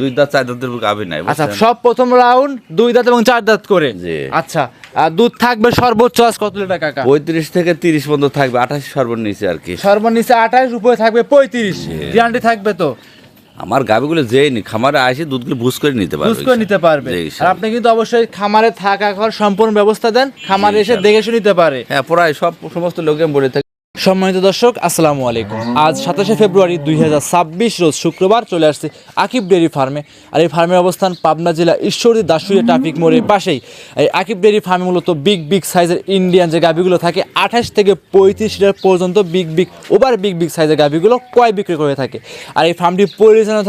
দুই দাঁত চার দাঁতের গাভী নাই। আচ্ছা, সব প্রথম রাউন্ড 2 দাঁত এবং 4 দাঁত করে। জি। আচ্ছা, দুধ থাকবে সর্বোচ্চ আজ কত লিটার কাকা? 35 থেকে 30 পর্যন্ত থাকবে, 28 সর্বনিচে আর কি। সর্বনিচে 28, উপরে থাকবে 35। গ্যারান্টি থাকবে তো? আমার গাভীগুলো যেই খামারে আসি দুধগুলো বুঝ করে নিতে পারবে। বুঝ করে নিতে পারবে। আর আপনি কিন্তু অবশ্যই খামারে থাকা খাওয়ার সম্পূর্ণ ব্যবস্থা দেন, খামারে এসে দেখে শুনে নিতে পারে। হ্যাঁ, প্রায় সমস্ত লোকে বলে থাকে। সম্মানিত দর্শক, আসসালামু আলাইকুম। আজ 27শে ফেব্রুয়ারি 2026 রোজ শুক্রবার চলে আসছে আকিব ডেয়ারি ফার্মে। আর এই ফার্মের অবস্থান পাবনা জেলা ঈশ্বরদী দাসুরিয়া ট্রাফিক মোড়ের পাশেই। এই আকিব ডেয়ারি ফার্মে মূলত বিগ সাইজের ইন্ডিয়ান যে গাভীগুলো থাকে 28 থেকে 35 লিটার পর্যন্ত ওভার বিগ সাইজের গাভীগুলো ক্রয় বিক্রি করে থাকে। আর এই ফার্মটি পরিচালনা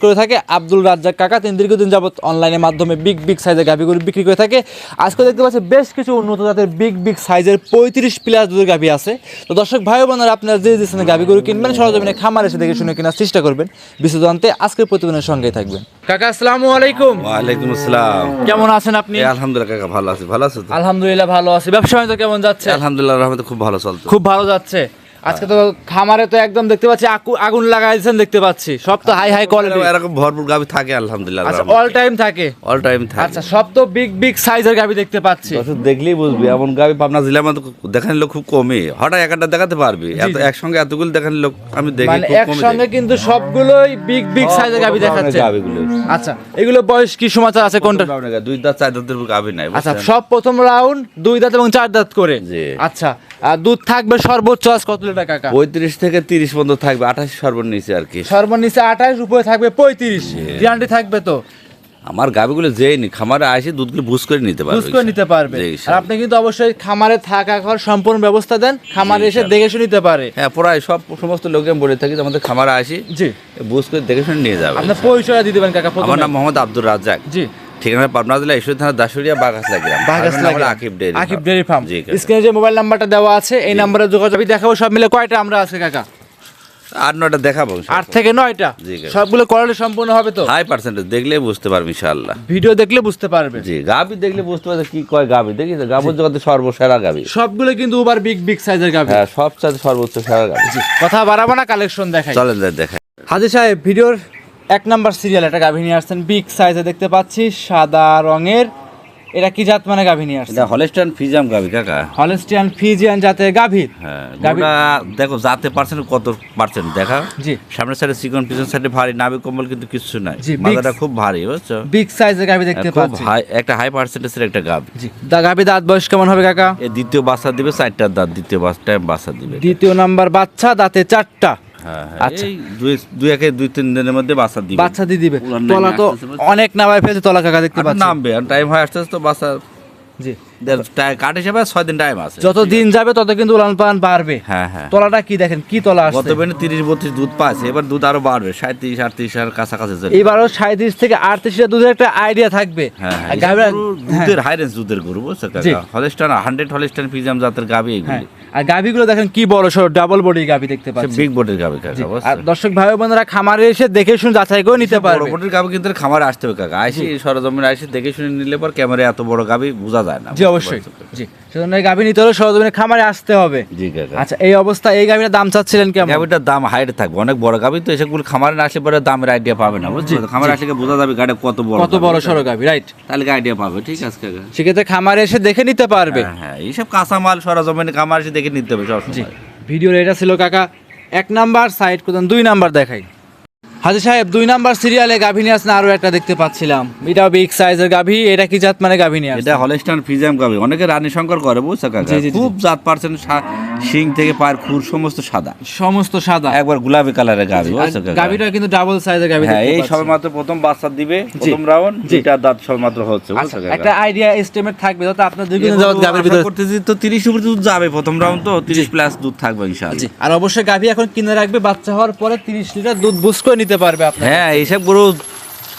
করে থাকে আব্দুল রাজ্জাক কাকা। তিনি দীর্ঘদিন যাবত অনলাইনের মাধ্যমে বিগ সাইজের গাভীগুলো বিক্রি করে থাকে। আজকে দেখতে পাচ্ছি বেশ কিছু উন্নত জাতের বিগ সাইজের 35+ দুধের গাভী আছে। তো দর্শক ভাই বোনেরা, আপনারা যে গাভীগুলো কিনবেন সরজমিনে খামার এসে দেখে শুনে কেনার চেষ্টা করবেন। বিস্তারিত জানতে আজকের প্রতিবেদনের সঙ্গেই থাকবেন। কাকা আসসালামু আলাইকুম। ওয়ালাইকুম আসসালাম। কেমন আছেন আপনি? আলহামদুলিল্লাহ কাকা, ভালো আছি। ভালো আছো তো? আলহামদুলিল্লাহ ভালো আছি। ব্যবসা বাণিজ্য কেমন যাচ্ছে? আলহামদুলিল্লাহ রহমতে খুব ভালো চলছে। খুব ভালো যাচ্ছে। আজকে তো খামারে তো একদম দেখতে পাচ্ছি আগুন লাগাইছেন, দেখতে পাচ্ছি সব তো হাই কোয়ালিটি। এরকম ভরপুর গাভী থাকে আলহামদুলিল্লাহ। আচ্ছা, অল টাইম থাকে? অল টাইম থাকে। আচ্ছা, সব তো বিগ সাইজের গাভী দেখতে পাচ্ছি। দর্শক দেখলেই বুঝবি এমন গাভী পাবনা জেলার মধ্যে দেখানোর লোক খুব কমই। হঠাৎ একটা দেখাতে পারবি, এত একসঙ্গে এতগুলো দেখানোর লোক আমি দেখি মানে খুব কমই। একসঙ্গে কিন্তু সবগুলোই বিগ সাইজের গাভী দেখাচ্ছে গাভীগুলো। আচ্ছা, এগুলো বয়স কি সমাচার আছে কোনটা? দুই দাঁত চার দাঁতের গাভী নাই। আচ্ছা, সব প্রথম রাউন্ড 2 দাঁত এবং 4 দাঁত করে। জি। আচ্ছা, দুধ থাকবে সর্বোচ্চ আজ কত লিটার কাকা? 35 থেকে 30 পর্যন্ত থাকবে, 28 সর্বনিচে আর কি। সর্বনিচে 28, উপরে থাকবে 35। গ্যারান্টি থাকবে তো? আমার গাভীগুলো যেই খামারে আসি দুধগুলো বুঝ করে নিতে পারবে। বুঝ করে নিতে পারবে। আর আপনি কিন্তু অবশ্যই খামারে থাকা খাওয়ার সম্পূর্ণ ব্যবস্থা দেন, খামারে এসে দেখে শুনে নিতে পারে। হ্যাঁ, প্রায় সমস্ত লোকে বলে থাকি যে আমাদের খামারে আসি জি, বুঝ করে দেখে শুনে নিয়ে যাবে। আপনার পরিচয় দিয়ে দিবেন কাকা। আমার নাম মোহাম্মদ আব্দুল রাজ্জাক। জি। ঠিকানা পাবনা জেলা ঈশ্বরদী থানা দাসুরিয়া বাগাসলা গ্রাম। Akib dairy farm. স্ক্রিনে যে মোবাইল নাম্বারটা দেওয়া আছে এই নাম্বারে যোগাযোগ দেখাবো। সব মিলে কয়টা আমরা আছে কাকা? 8-9টা দেখাবো। 8 থেকে 9টা। সবগুলো কোয়ালিটি সম্পূর্ণ হবে তো? হাই পার্সেন্টেজ দেখলে বুঝতে পারবে ইনশাআল্লাহ। ভিডিও দেখলে বুঝতে পারবে। জি, গাভী দেখলে বুঝতে পারবে কি কয় গাভী। দেখি তো গাভীর জগতে সর্বসেরা গাভী। সবগুলো কিন্তু ওভার বিগ সাইজের গাভী। হ্যাঁ, সবচেয়ে সর্বোচ্চ সেরা গাভী। কথা বাড়াবো না, কালেকশন দেখাই। চলেন দেখাই। হাজি সাহেব, ভিডিওর 1 নাম্বার সিরিয়াল একটা গাভী নিয়ে আসছেন বিগ সাইজে দেখতে পাচ্ছি, সাদা রঙের। এটা কি জাত মানে গাভী নিয়ে আসছেন? এটা হলস্টাইন ফ্রিজিয়ান গাভী কাকা। হলস্টিয়ান ফ্রিজিয়ান জাতের গাভী। হ্যাঁ, গাভীটা দেখো জাতে পার্সেন্ট কত পার্সেন্ট দেখা। জি। সামনের সাইডে চিকন, পিছন সাইডে ভারী, নাভি কম্বল কিন্তু কিছু নাই। জি, মাথাটা খুব ভারী, বুঝছো? বিগ সাইজের গাভী দেখতে খুব পাচ্ছি। একটা হাই পার্সেন্টেজের একটা গাভী। জি। গাভী দাঁত বয়স কেমন হবে কাকা? এই দ্বিতীয় বাচ্চা দিবে, 4টা দাঁত। দ্বিতীয় বাচ্চা দিবে। দ্বিতীয় নাম্বার বাচ্চা, দাঁতে 4টা। হ্যাঁ, আচ্ছা। এই 2-3 দিনের মধ্যে বাচ্চা দিবে। বাচ্চা দিয়ে দিবে। তলা তো অনেক নামায় ফেলছে, তলা কাকা দেখতে পাচ্ছি। নামবে টাইম হয় আসতে তো বাচ্চা। জি। কাট হিসাবে 6 দিন টাইম আছে। যত দিন যাবে তত কিন্তু উলান পালান বাড়বে। হ্যাঁ হ্যাঁ। তলাটা কি দেখেন, কি তলা আসছে? গত বেনে 30-32 দুধ পাচ্ছে, এবার দুধ আরো বাড়বে, 37-38 এর কাছাকাছি চলে। এবারও 37 থেকে 38 লিটার দুধের একটা আইডিয়া থাকবে। হ্যাঁ আর হ্যাঁ, গাভীর দুধের হাই রেঞ্জ দুধের গরু, বুঝছো কাকা? হলস্টাইন 100 হলস্টাইন ফ্রিজিয়ান জাতের গাভী হ্যাঁ। এগুলি। আর গাভীগুলো দেখেন কি বড় সড় ডাবল বডি গাভী দেখতে পাচ্ছি। বিগ বডির গাভী কাকা, আর বুঝছো? দর্শক ভাই বোনেরা খামারে এসে দেখে শুনে যাচাই করে নিতে বড় পারবে। বডির গাভী কিন্তু খামারে আসতে হবে কাকা। আইসি সরজমিনে আইসি দেখে শুনে নিলে পর ক্যামেরায় এত বড় গাভী বোঝা যায় না। জি অবশ্যই। জি, সেজন্য এই গাভী নিতে হলে সরজমিনে খামারে আসতে হবে। জি কাকা। আচ্ছা, এই অবস্থা এই গাভীর দাম চাচ্ছিলেন কেমন? গাভীটার দাম হাইট থাকবে, অনেক বড় গাভী তো, এসবগুলো খামারে না আসলে পরে দামের আইডিয়া পাবে না, বুঝছো? খামারে আসলে বোঝা যাবে গাড়ি কত বড় সড়ো গাভী, রাইট? তাহলে আইডিয়া পাবে। ঠিক আছে কাকা। সেক্ষেত্রে খামারে এসে দেখে নিতে পারবে। হ্যাঁ হ্যাঁ, এইসব কাঁচামাল সরজমিনে খামারে এসে দেখে নিতে হবে জি। সবসময়। ভিডিওর এটা ছিল কাকা 1 নাম্বার। সাইড করতেন 2 নাম্বার দেখাই। হাজি সাহেব, 2 নাম্বার সিরিয়ালে গাভী নিয়ে আসছেন আরো একটা দেখতে পাচ্ছিলাম। এটাও বিগ সাইজের গাভী। এটা কি জাত মানে গাভী নিয়ে আসছেন? এটা হলস্টাইন ফ্রিজিয়ান গাভী। অনেকে রানী শঙ্কর করে, বুঝছো কাকা? জি, জি, জি। খুব জাত পার্সেন্ট, শিং থেকে পায়ের খুর সমস্ত সাদা, সমস্ত সাদা, একবার গোলাপি কালারের গাভী, বুঝছো কাকা? গাভীটা কিন্তু ডাবল সাইজের গাভী হ্যাঁ, দেখতে এই পাচ্ছি। সবেমাত্র প্রথম বাচ্চা দিবে, প্রথম রাউন্ড। দুইটা দাঁত সবেমাত্র হচ্ছে, আচ্ছা, বুঝছো কাকা? একটা আইডিয়া এস্টিমেট থাকবে তো আপনার দুইদিন যাবত গাভীর ভিতরে করতেছি তো 30 উপরে দুধ যাবে প্রথম রাউন্ড, তো 30 প্লাস দুধ থাকবে ইনশাআল্লাহ। জি। আর অবশ্যই গাভী এখন কিনে রাখবে, বাচ্চা হওয়ার পরে 30 লিটার দুধ বুঝ করে নিতে পারবে আপনার। হ্যাঁ, এইসব গরু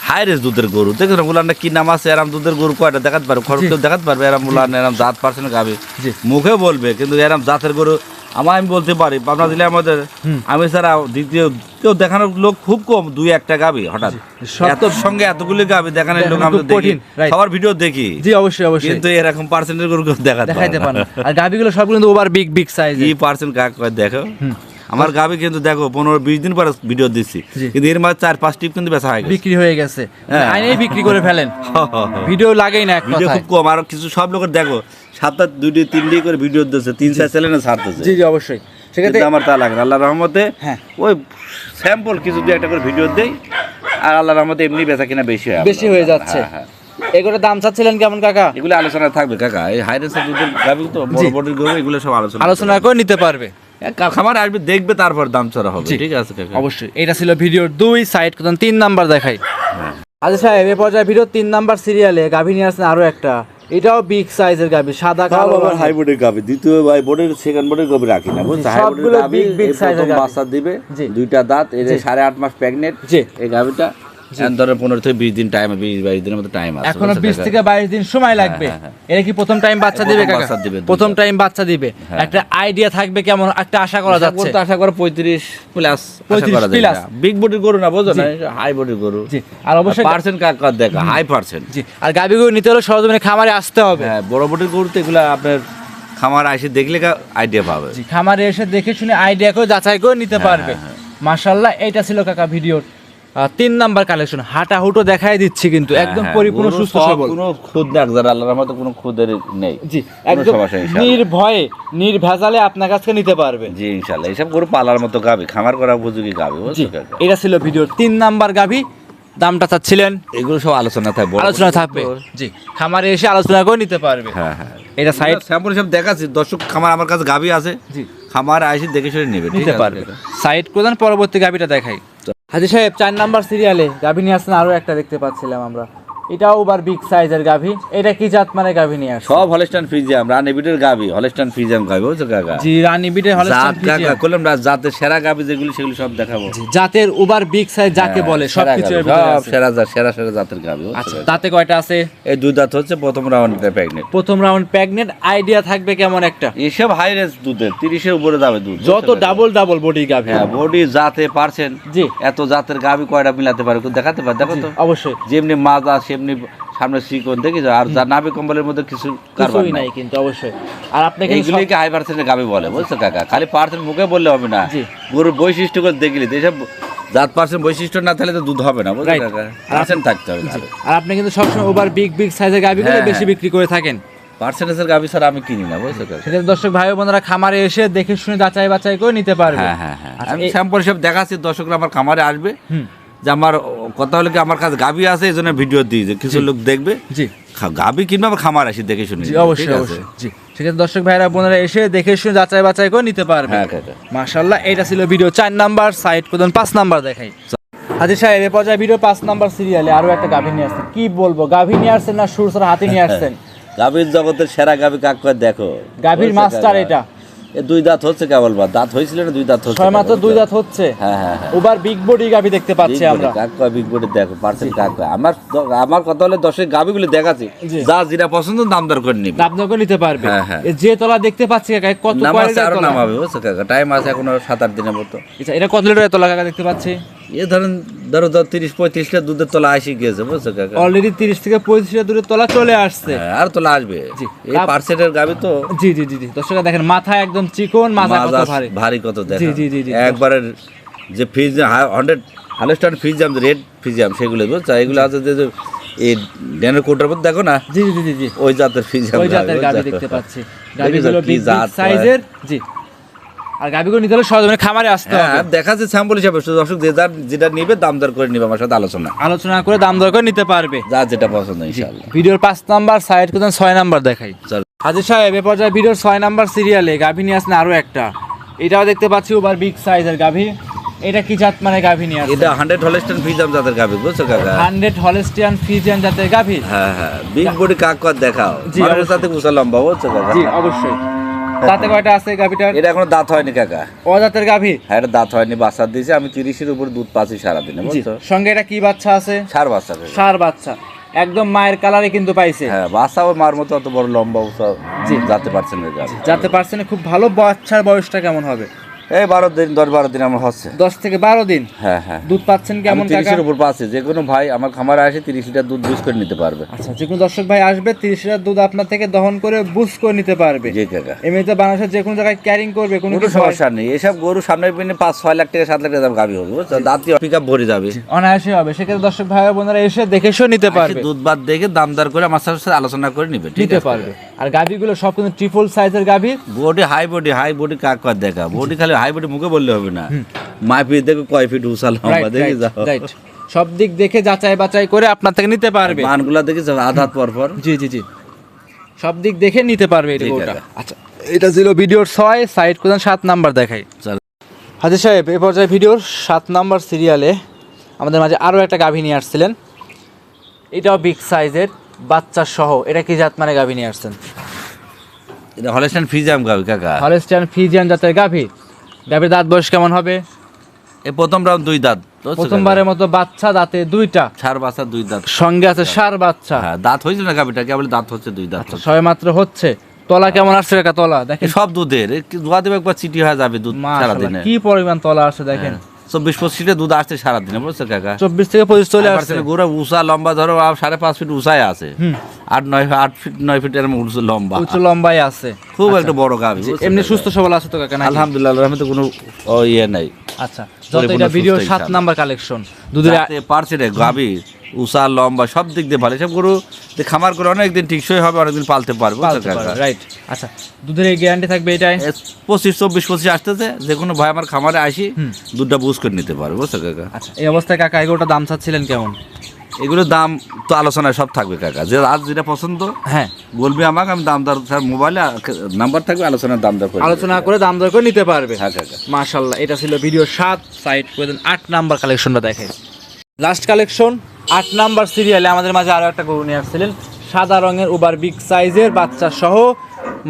হাই রেঞ্জ দুধের গরু। দেখুন বলার কি নাম আছে, এরম দুধের গরু কয়টা দেখাতে পারবে? খরচ দেখাতে পারবে? এরম বলার এরম জাত পার্সেন্ট গাভী মুখে বলবে, কিন্তু এরম জাতের গরু আমি বলতে পারি পাবনা জেলায় আমাদের আমি ছাড়া দ্বিতীয় কেউ দেখানোর লোক খুব কম। 2-1টা গাভী হঠাৎ এত সঙ্গে এতগুলি গাভী দেখানোর লোক আমরা দেখি, সবার ভিডিও দেখি। জি অবশ্যই অবশ্যই, কিন্তু এরকম পার্সেন্টের গরু কেউ দেখাইতে পারে না। আর গাভীগুলো সবগুলো কিন্তু ওভার বিগ সাইজ। কি পার্সেন্ট কাক কয় দেখো। আমার গাবি কিন্তু দেখো 15-20 দিন পরে ভিডিও দিচ্ছি, জি। কিন্তু এর মাঝে 4-5 টিপ কিন্তু বেচা হয়ে গেছে। বিক্রি হয়ে গেছে, হ্যাঁ। আইনেই বিক্রি করে ফেলেন, ভিডিও লাগেই না এক ভিডিও কথায়। খুব কম, আর কিছু সব লোকের দেখো 7-8 2-3 করে ভিডিও দিচ্ছে, 3-4 চ্যানেলে ছাড়তেছে। জি জি অবশ্যই, সেক্ষেত্রে কিন্তু আমার তা লাগে না, আল্লাহর রহমতে হ্যাঁ। ওই স্যাম্পল কিছু দিয়ে একটা করে ভিডিও দেই, আর আল্লাহর রহমতে এমনি বেচা কিনা বেশি হয়, বেশি হয়ে যাচ্ছে। হ্যাঁ, হ্যাঁ। এগুলোর দাম চাচ্ছিলেন কেমন কাকা? এগুলো আলোচনা থাকবে কাকা, এই হাইরেন্সের দুধের গাভী তো বড় বড় গরু, এগুলো সব আলোচনা করে নিতে পারবে, খামার আসবে দেখবে তারপর দাম চড়া হবে। জি। ঠিক আছে কাকা, অবশ্যই। এটা ছিল ভিডিওর 2, সাইড কোন 3 নাম্বার দেখাই। হ্যাঁ। আচ্ছা সাহেব, এই পর্যায়ে ভিডিও 3 নাম্বার সিরিয়ালে গাভী নিয়ে আসছেন আরো একটা, এটাও বিগ সাইজের গাভী, সাদা সব কালো আবার রঙের। হাইব্রিডের গাভী, দ্বিতীয় ভাই বোর্ডের সেকেন্ড বোর্ডের গাভী রাখি না, বুঝছো? সবগুলো big big size এর গাভী। বাচ্চা দিবে, জি। 2টা দাঁত, এর জি। 8.5 মাস প্রেগনেন্ট। জি। এই গাভীটা ধরো 15 থেকে 20 দিন টাইম, 20-22 দিনের মতো টাইম আছে, এখনো বুঝছো 20 কাকা? থেকে 22 দিন সময় লাগবে। হ্যাঁ, হ্যাঁ। এটা কি প্রথম টাইম বাচ্চা প্রথম দিবে কাকা? বাচ্চা দিবে, প্রথম দুইটা। টাইম বাচ্চা দিবে, হ্যাঁ। একটা আইডিয়া থাকবে কেমন একটা আশা করা যাচ্ছে? বলতে আশা করে 35 প্লাস 35 plus। বিগ বডির গরু না, বুঝছো না, হাই বডির গরু। জি, আর অবশ্যই পার্সেন্ট কাকা দেখা হাই পার্সেন্ট। জি, আর গাভীগুলো নিতে হলে সরজমিনে খামারে আসতে হবে। হ্যাঁ, বড় বডির গরু তো এগুলা আপনার খামার এসে দেখলে আইডিয়া পাবে। জি, খামারে এসে দেখে শুনে আইডিয়া করে যাচাই করে নিতে পারবে। মাশাআল্লাহ, এইটা ছিল কাকা ভিডিওর 3 নাম্বার কালেকশন। হাঁটা হুটো দেখাই দিচ্ছি কিন্তু একদম হ্যাঁ, পরিপূর্ণ গরু সুস্থ সব সবল। কোনো খুদ না, যারা আল্লাহর রহমতে কোনো খুদের নেই। জি, কোনো একদম সমস্যা নেই, ইনশাআল্লাহ। নির্ভয়ে নির্ভেজালে আপনার কাছে নিতে পারবে। জি ইনশাআল্লাহ, এইসব গরু পালার মতো গাবি, খামার করা উপযোগী গাবি, জি, বুঝছো কাকা? এটা ছিল ভিডিওর 3 নাম্বার গাভী। দামটা চাচ্ছিলেন? এগুলো সব আলোচনা থাকবে, আলোচনা থাকবে। জি, খামারে এসে আলোচনা করে নিতে পারবে। হ্যাঁ হ্যাঁ। এটা সাইড স্যাম্পল সব দেখাচ্ছি, দর্শক খামার আমার কাছে গাবি আছে, জি খামার আইসি দেখে শুনে নেবে, ঠিক নিতে আছে পারবে। কাকা? সাইড প্রধান পরবর্তী গাভীটা দেখাই। হাজি সাহেব, 4 নাম্বার সিরিয়ালে গাভী নিয়ে আসছেন আরো একটা, দেখতে পাচ্ছিলাম আমরা, এটাও ওভার বিগ সাইজের গাভী। এটা কি জাত মানে গাভী নিয়ে আসছে? সব হলস্টাইন ফ্রিজিয়াম, রানিবিটের গাবি, হলস্টাইন ফ্রিজিয়াম গাবি, বুঝছো কাকা? জি, রানী বিটে হলস্টাইন জাত কাকা করলাম না, জাতের সেরা গাবি যেগুলো সেগুলো সব দেখাবো। জাতের ওভার বিগ সাইজ যাকে বলে সেরা সবকিছু গাভী, সব সেরা জাত, সেরা সেরা জাতের গাবি। আচ্ছা, তাতে কয়টা আছে? এই 2 দাঁত হচ্ছে, প্রথম রাউন্ডে প্রেগনেন্ট। প্রথম রাউন্ড প্রেগনেন্ট, আইডিয়া থাকবে কেমন একটা? এসব হাই রেঞ্জ দুধের 30-এর উপরে যাবে দুধ, যত ডাবল ডাবল বডি গাভী। হ্যাঁ, বডি জাতে পারছেন, জি এত জাতের গাবি কয়টা মিলাতে পারে, একটু দেখাতে পারে, দেখো তো। অবশ্যই, যেমনি মাজা সেমনি সামনে শিকন দেখি, আর যা নাভি কম্বলের মধ্যে কিছু কারবার কিছুই নাই। নাই কিন্তু অবশ্যই। আর আপনি কিন্তু এইগুলিকে হাই পার্সেন্টের গাবি বলে, বুঝছো কাকা? খালি পার্সেন্ট মুখে বললে হবে না, জি। গরুর বৈশিষ্ট্য করে দেখলি তো, এসব জাত পার্সেন্ট বৈশিষ্ট্য না থাকলে তো দুধ হবে না, বুঝছো Right. কাকা? পার্সেন্ট থাকতে হবে, আর আপনি কিন্তু সবসময় ওভার বিগ বিগ সাইজের গাভীগুলো হ্যাঁ, বেশি বিক্রি করে থাকেন। পার্সেন্টেজের গাবি স্যার আমি কিনি না, বুঝছো কাকা? সেটা দর্শক ভাই ও বোনেরা খামারে এসে দেখে শুনে যাচাই বাছাই করে নিতে পারবে। হ্যাঁ হ্যাঁ হ্যাঁ, আচ্ছা, আমি স্যাম্পল সব দেখাচ্ছি, দর্শকরা আমার খামারে আসবে, হুম, যে আমার কথা হলো কি আমার কাছে গাবি আছে, এই জন্য ভিডিও দিই যে কিছু লোক দেখবে, জি গাবি কিনবে আমার খামার আসি দেখে শুনে জি নিবে, অবশ্যই ঠিক আছে? অবশ্যই। জি, সেক্ষেত্রে দর্শক ভাইরা বোনেরা এসে দেখে শুনে যাচাই বাছাই করে নিতে পারবে। হ্যাঁ কাকা। মাশাআল্লাহ, এটা ছিল ভিডিও 4 নাম্বার, সাইড প্রধান 5 নাম্বার দেখাই। হাজির সাহেব, এ পর্যায়ে ভিডিও 5 নাম্বার সিরিয়ালে আরো একটা গাভী নিয়ে আসছেন। কি বলবো, গাভী নিয়ে আসছেন না সুরসরা হাতি নিয়ে আসছেন? গাভীর জগতের সেরা গাভী কাক করে দেখো, গাভীর বুঝছো মাস্টার কাকা? এটা। এ 2 দাঁত হচ্ছে কেবল, বা দাঁত হয়েছিল না, 2 দাঁত হচ্ছে, ছয় মাত্র 2 দাঁত হচ্ছে। হ্যাঁ হ্যাঁ হ্যাঁ। ওভার বিগ বডি গাভী দেখতে পাচ্ছি আমরা। কাক কয় বিগ বডি দেখো, পার্সেন্ট কাক কয়। আমার কথা হলে 10 গাভীগুলো দেখাচ্ছি, জি। যা যেটা পছন্দ দাম দর করে নিবি। আপনাকে নিতে পারবে। হ্যাঁ, হ্যাঁ। এ যে তলা দেখতে পাচ্ছি কাকা, কত নামাজ কোয়ালিটির আরো তলা? নামাবে, বুঝছো কাকা? টাইম আছে এখনো 7-8 দিনের মতো। আচ্ছা, এটা কত লিটারের তলা কাকা দেখতে পাচ্ছি? এ ধরো 30-35 লিটার দুধের তলা আসি গিয়েছে, বুঝছো কাকা? অলরেডি 30 থেকে 35 লিটার দূরের তলা চলে আসছে। হ্যাঁ, আর তোলা আসবে। জি। এই পার্সেন্টের গাভী তো জি জি জি জি, দর্শকরা দেখেন, মাথা একদম চিকন, মাজা কত মাজা ভারী। ভারী কত দেখা। জি, জি, জি, জি। একবারে যে ফ্রিজ 100 হালস্টাইন ফ্রিজিয়াম, রেড ফ্রিজিয়াম, সেগুলো বুঝছো? এগুলো আছে যে এই ড্যানের কোটার মধ্যে দেখো না, জি জি জি জি জি, ওই জাতের ফ্রিজিয়াম, ওই জাতের গাভী দেখতে পাচ্ছি। গাভীগুলো কি বিগ জাত সাইজের। জি, আর গাভীগুলো নিতে হলে সরজমিনে খামারে আসতে হবে। হ্যাঁ, দেখাচ্ছে স্যাম্পল হিসাবে, দর্শক যে যার যেটা নিবে দাম দর করে নিবে, আমার সাথে আলোচনা, আলোচনা করে দাম দর করে নিতে পারবে। যা যেটা পছন্দ ইনশাআল্লাহ। ভিডিওর 5 নাম্বার, সাইড কোথাও 6 নাম্বার দেখাই। চলো। হাজির সাহেব, এ পর্যায়ে ভিডিওর 6 নাম্বার সিরিয়ালে গাভী নিয়ে আসেন আরো একটা। এটাও দেখতে পাচ্ছি ওভার বিগ সাইজের গাভী। এটা কি জাত মানে গাভী নিয়ে আসেন? এটা 100 হলস্টাইন ফ্রিজিয়াম জাতের গাভী, বুঝছো কাকা? 100 হলস্টিয়ান ফ্রিজিয়ান জাতের গাভী। হ্যাঁ হ্যাঁ, বিগ বডি কাক কর দেখাও, জি, মানুষের অবশ্যই। সাথে কুসা লম্বা, বুঝছো কাকা? জি অবশ্যই। তাতে কয়টা আছে গাভীটার? এটা এখনো দাঁত হয়নি কাকা। অজাতের গাভী। হ্যাঁ, এটা দাঁত হয়নি, বাচ্চা দিয়েছে, আমি 30-এর উপর দুধ পাচ্ছি সারাদিনে, জি, বুঝছো? সঙ্গে এটা কি বাচ্চা আছে? সার বাচ্চা কাকা। ষাঁড় বাচ্চা, একদম মায়ের কালারে কিন্তু পাইছে। হ্যাঁ, বাচ্চা ওর মার মতো অত বড় লম্বা উঁচা জি। যাতে পারছেন না গাভী। যাতে পারছেন খুব ভালো। বাচ্চার বয়সটা কেমন হবে? এই 10-12 দিন আমার হচ্ছে। 10 থেকে 12 দিন। হ্যাঁ হ্যাঁ। দুধ পাচ্ছেন কেমন কাকা? 30-এর উপর পাচ্ছে। যে কোনো ভাই আমার খামারে আসে 30 লিটার দুধ বুঝ করে নিতে পারবে। আচ্ছা, যে কোনো দর্শক ভাই আসবে 30 লিটার দুধ আপনার থেকে দহন করে বুঝ করে নিতে পারবে। জি কাকা। এমনিতে বাংলাদেশের যে কোনো জায়গায় ক্যারিং করবে, কোনো কোনো সমস্যা নেই। এসব গরু সামনে পিনে 5-6 লাখ টাকা 7 লাখ টাকা দাম গাভী হবে, বুঝছো? দাঁতি পিকআপ ভরে যাবে, অনায়াসে হবে। সেক্ষেত্রে দর্শক ভাই বোনেরা এসে দেখে শুনে নিতে পারবে, দুধ বাদ দেখে দামদার করে আমার সাথে আলোচনা করে নিবে, ঠিক নিতে আছে? পারবে। আর গাভীগুলো সব কিন্তু ট্রিপল সাইজের গাভী। বডি হাই বডি কাক কর দেখা, বডি খালি হাই বডি মুখে বললে হবে না, মাপি দেখো কয় ফিট উসাল লম্বা দেখে যাও। রাইট, সব দিক দেখে যাচাই বাছাই করে আপনার থেকে নিতে পারবে। মানগুলা দেখে যাও আধা পর পর। জি জি জি, সব দিক দেখে নিতে পারবে এটা ঠিক গরুটা। আছে। আচ্ছা, এটা ছিল ভিডিওর 6, সাইড কোদান 7 নাম্বার দেখাই। চল। হাজির সাহেব, এই পর্যায়ে ভিডিওর 7 নাম্বার সিরিয়ালে আমাদের মাঝে আরও একটা গাভী নিয়ে আসছিলেন। এটাও বিগ সাইজের বাচ্চা সহ। এটা কি জাত মানে গাভী নিয়ে আসছেন? এটা হলস্টাইন ফ্রিজিয়ান গাভী কাকা। হলস্টাইন ফ্রিজিয়ান জাতের গাভী। গাভীর দাঁত বয়স কেমন হবে? এই প্রথম রাউন্ড 2 দাঁত, বুঝছো কাকা? প্রথমবারের মতো বাচ্চা, দাঁতে 2টা, ছাড় বাচ্চা 2 দাঁত, সঙ্গে আছে ষাঁড় বাচ্চা। হ্যাঁ দাঁত হয়েছিল না গাভীটা, কেবল দাঁত হচ্ছে 2 দাঁত। সবে মাত্র হচ্ছে। তলা কেমন আসছে কাকা? তলা দেখেন, সব দুধের দোয়া দেবে একবার চিটি হয়ে যাবে দুধ সারা মাশাআল্লাহ, দিনে। কি পরিমাণ তলা আসছে দেখেন। 24-25 লিটার দুধ আসছে সারা দিনে, বুঝছো কাকা? 24 থেকে 25 চলে আর আসছে। গোড়া উঁচা লম্বা ধরো 5.5 ফিট উঁচায় আছে, 8 ফিট 9 ফিট এর উঁচু লম্বা, উঁচু লম্বাই আছে। খুব একটা বড় গাভী, বুঝছো এমনি কাকা? সুস্থ সবল আছে তো কাকা নাকি? আলহামদুলিল্লাহ, আমি তো কোনো ইয়ে নাই। আচ্ছা, যত এটা ভিডিও 7 নাম্বার কালেকশন দুধের পারছে রে গাভী উষা লম্বা সব দিক দিয়ে ভালো। সব গরু দিয়ে খামার করে অনেকদিন টিকসই হবে, অনেকদিন পালতে পারবে, রাইট। আচ্ছা, দুধের এই গ্যারান্টি থাকবে এটাই? 25-24-25 আসতেছে, যে কোনো ভাই আমার খামারে আসি দুধটা বুঝ করে নিতে পারবে, বুঝছো কাকা? আচ্ছা, এই অবস্থায় কাকা এগুলোটা দাম চাচ্ছিলেন কেমন? এগুলোর দাম তো আলোচনায় সব থাকবে কাকা, যে আজ যেটা পছন্দ হ্যাঁ বলবি আমাকে, আমি দাম দর মোবাইলে নাম্বার থাকবে, আলোচনার দাম দর করে আলোচনা করে দাম দর করে নিতে পারবে। হ্যাঁ কাকা। মাশাআল্লাহ, এটা ছিল ভিডিও 7, সাইড করে দেন 8 নাম্বার কালেকশনটা দেখেন। লাস্ট কালেকশন 8 নাম্বার সিরিয়ালে আমাদের মাঝে আরো একটা গরু নিয়ে আসছিলেন, সাদা রঙের ওভার বিগ সাইজের বাচ্চা সহ,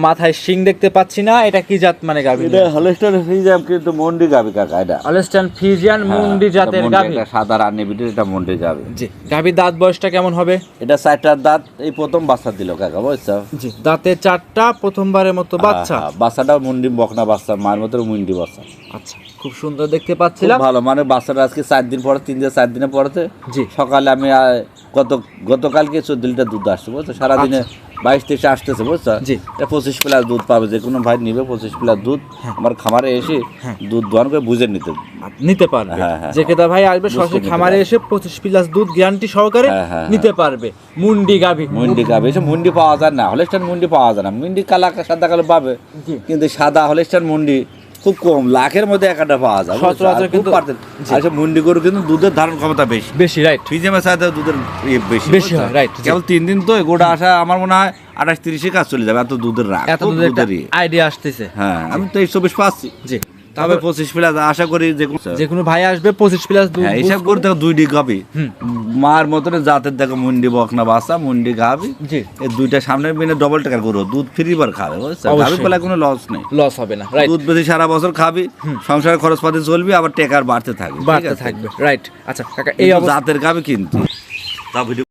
মাথায় শিং দেখতে পাচ্ছি না। এটা কি জাত মানে গাভী? এটা হলস্টাইন ফ্রিজিয়ান, কিন্তু মন্ডি গাভী কাকা। এটা হলস্টাইন ফ্রিজিয়ান মুন্ডি জাতের গাভী। এটা সাদা রানী বিটের, এটা মন্ডি গাভী। জি, গাভীর দাঁত বয়সটা কেমন হবে? এটা 4টার দাঁত, এই প্রথম বাচ্চা দিল কাকা, বুঝছো? জি, দাঁতে 4টা, প্রথমবারের মতো বাচ্চা। বাচ্চাটাও মুন্ডি বকনা বাচ্চা, মায়ের মতো মুন্ডি বাচ্চা। আচ্ছা, খুব সুন্দর দেখতে খুব পাচ্ছিলাম। ভালো, মানে বাচ্চাটা আজকে 4 দিন পরে, 3-4 দিনে পরেতে। জি, সকালে আমি গতকালকে 14 লিটার দুধ আসছে, বুঝছো? সারাদিনে 22-23 আসতেছে, বুঝছো? জি, এটা 25 প্লাস দুধ পাবে, যে কোনো ভাই নিবে 25 প্লাস দুধ আমার খামারে এসে দুধ দোয়ান করে বুঝে নিতে পারবে। হ্যাঁ, হ্যাঁ, যে কেতা ভাই আসবে বুঝতে সরাসরি নিতে খামারে পারবে। এসে 25 প্লাস দুধ গ্যারান্টি সহকারে হ্যাঁ, হ্যাঁ, নিতে পারবে। মুন্ডি গাভী। মুন্ডি গাবে, এসে মুন্ডি পাওয়া যায় না, হলস্টাইন মুন্ডি পাওয়া যায় না। মুন্ডি কালা সাদা কালো পাবে, জি। কিন্তু সাদা হলস্টাইন মুন্ডি খুব কম, লাখের মধ্যে একটা পাওয়া যায়, বুঝছো? সচরাচর আর খুব কিন্তু- পারতেন। আর সে মুন্ডি গরু কিন্তু দুধের ধারণ ক্ষমতা বেশি, বেশি, রাইট। ফ্রিজিয়ামের সাথে দুধের বেশি বেশি হয়, right, জি। কেবল 3 দিন তো গোটা আসা আমার মনে হয় 28-30 কাজ চলে যাবে, এত দুধের রাখ, এত খুব দুধের একটা দুধেরই। আইডিয়া আসতেছে। হ্যাঁ, আমি 23-24 পাচ্ছি, জি, তবে 25 প্লাস আশা করি যে কোনো ভাই আসবে 25 প্লাস দুধ। হ্যাঁ, এইসব করে দেখো 2 ডি গাবি মার মতন জাতের, দেখো মুন্ডি বকনা বাচ্চা, মুন্ডি গাবি। জি, এই দুইটা সামনে মিলে ডবল টাকার গরু, দুধ ফ্রি বার খাবে, বুঝছো? অবশ্যই। গাবি পেলে কোনো লস নেই, লস হবে না, রাইট। দুধ বেশি সারা বছর খাবি, সংসারের খরচপাতি চলবি, আবার টাকার বাড়তে থাকবে, ঠিক বাড়তে আছে? থাকবে, রাইট। আচ্ছা কাকা, এই কিন্তু অবস্থা জাতের গাবি কিন্তু তা ভিডিও